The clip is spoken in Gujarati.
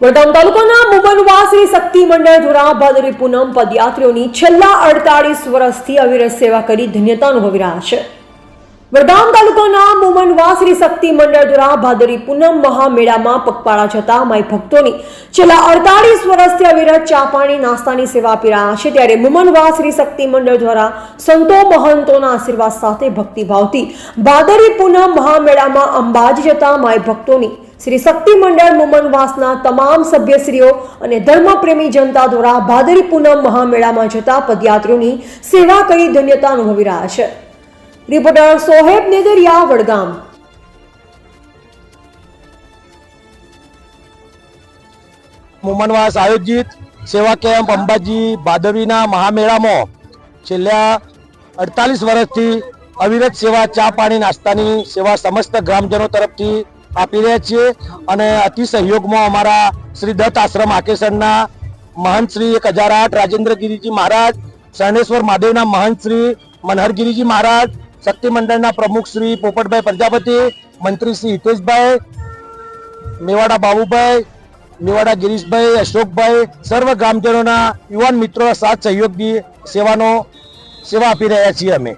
વડગામ તાલુકાના મુમનવા શ્રી શક્તિ મંડળ દ્વારા ભાદરવી પૂનમ પદયાત્રીઓની છેલ્લા 48 વર્ષથી અવિરત સેવા કરી ધન્યતા અનુભવી રહ્યા છે। વડગામ તાલુકાના મુમનવા શ્રી શક્તિ મંડળ દ્વારા ભાદરવી પૂનમ મહામેળામાં પગપાળા જતા માઈ ભક્તોની છેલ્લા 48 વર્ષથી અવિરત ચા પાણી નાસ્તાની સેવા આપી રહ્યા છે। ત્યારે મુમનવા શ્રી શક્તિ મંડળ દ્વારા સંતો મહંતોના આશીર્વાદ સાથે ભક્તિભાવથી ભાદરવી પૂનમ મહામેળામાં અંબાજી જતા માઈ ભક્તોની શ્રી શક્તિ મંડળ મુમનવાસના તમામ સભ્યશ્રીઓ અને ધર્મપ્રેમી જનતા દ્વારા ભાદરવી પૂનમ મહામેળામાં જતા પદયાત્રીઓની સેવા કરી ધન્યતા અનુભવી રહ્યા છે। રિપોર્ટર સોહેબ નેદરિયા, વડગામ। મુમનવાસ આયોજિત સેવા કેમ્પ અંબાજી ભાદરવીના મહામેળામાં છેલ્લા 48 વર્ષથી અવિરત સેવા ચા પાણી નાસ્તાની સેવા સમસ્ત ગ્રામજનો તરફથી આપી રહ્યા છીએ અને અતિ સહયોગમાં અમારા શ્રી દત્ત આશ્રમ આકેસરના મહંત શ્રી 1008 રાજેન્દ્રગીરીજી મહારાજ, શરણેશ્વર મહાદેવના મહંત શ્રી મનહરગીરીજી મહારાજ, શક્તિ મંડળના પ્રમુખ શ્રી પોપટભાઈ પ્રજાપતિ, મંત્રી શ્રી હિતેશભાઈ, મેવાડા બાબુભાઈ, મેવાડા ગિરીશભાઈ, અશોકભાઈ, સર્વ ગ્રામજનોના યુવાન મિત્રોના સાથ સહયોગથી સેવા આપી રહ્યા છીએ અમે।